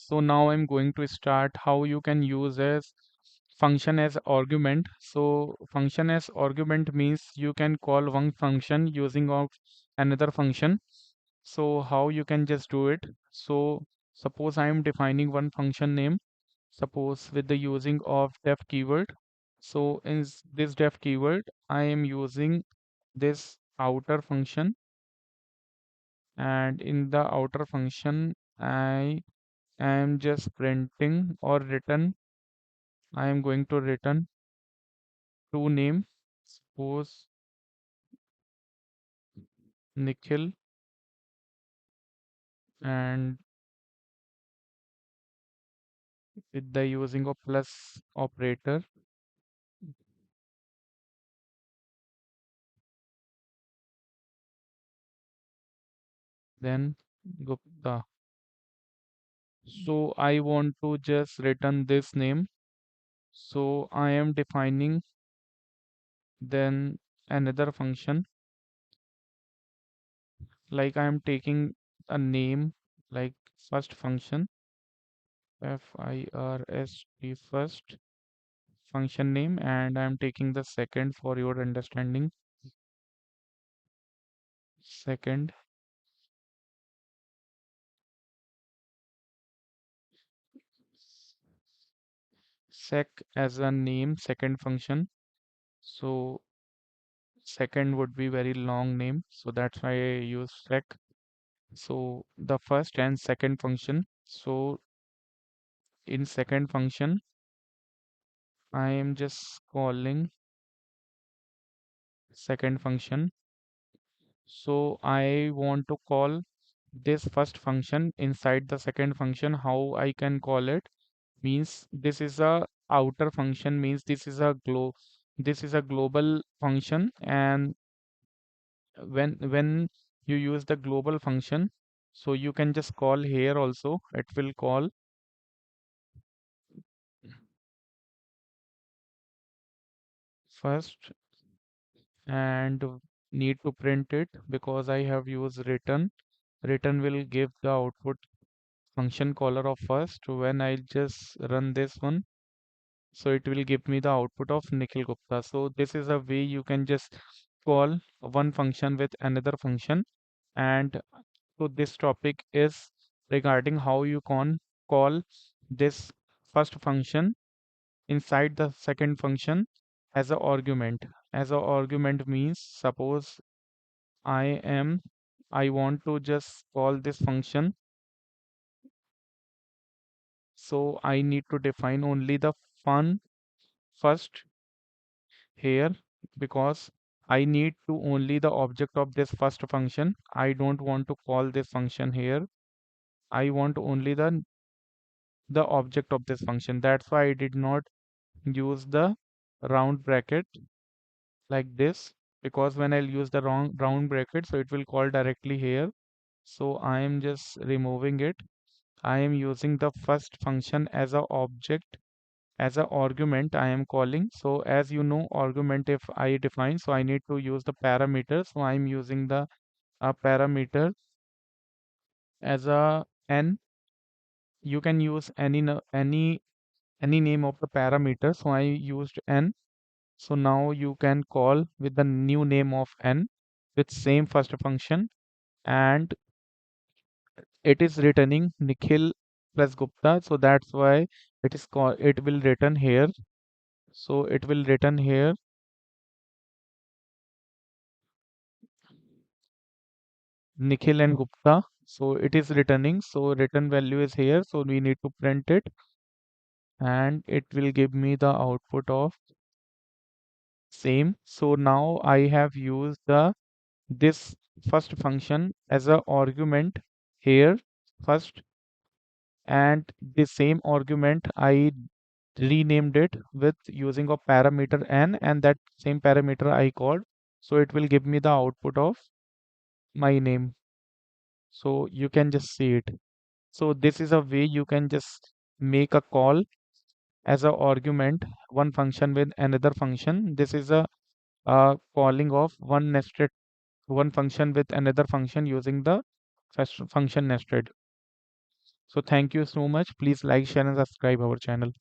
So now I'm going to start how you can use as function as argument. So function as argument means you can call one function using of another function. So how you can just do it? So suppose I am defining one function name, suppose with the using of def keyword. So in this def keyword, I am using this outer function, and in the outer function I am just printing or return. I am going to return two name, suppose Nikhil, and with the using of plus operator, then Gupta. So I want to just return this name. So I am defining then another function, like I am taking a name like first function, first first function name, and I am taking the second for your understanding, second sec as a name, second function. So second would be very long name, so that's why I use sec. So the first and second function. So in second function, I am just calling second function. So I want to call this first function inside the second function. How I can call it means this is a outer function, means this is a global function, and when you use the global function, so you can just call here also, it will call first, and need to print it because I have used return. Return will give the output function caller of first. When I just run this one, so it will give me the output of Nikhil Gupta. So this is a way you can just call one function with another function. And so this topic is regarding how you can call this first function inside the second function as an argument. As an argument means suppose I am I want to just call this function, so I need to define only the fun first here, because I need to only the object of this first function. I don't want to call this function here. I want only the object of this function. That's why I did not use the round bracket like this, because when I'll use the wrong round bracket, so it will call directly here. So I am just removing it. I am using the first function as a object, as a argument I am calling. So as you know, argument if I define, so I need to use the parameter. So I'm using the parameter as a n. You can use any name of the parameter. So I used n. So now you can call with the new name of n with same first function, and it is returning Nikhil plus Gupta. So that's why it is called, it will return here. So it will return here Nikhil and Gupta. So it is returning. So return value is here. So we need to print it, and it will give me the output of same. So now I have used the this first function as a argument here first, and the same argument I renamed it with using a parameter n, and that same parameter I called. So it will give me the output of my name. So you can just see it. So this is a way you can just make a call as a argument one function with another function. This is a calling of one function with another function using the first function nested. So thank you so much. Please like, share and subscribe our channel.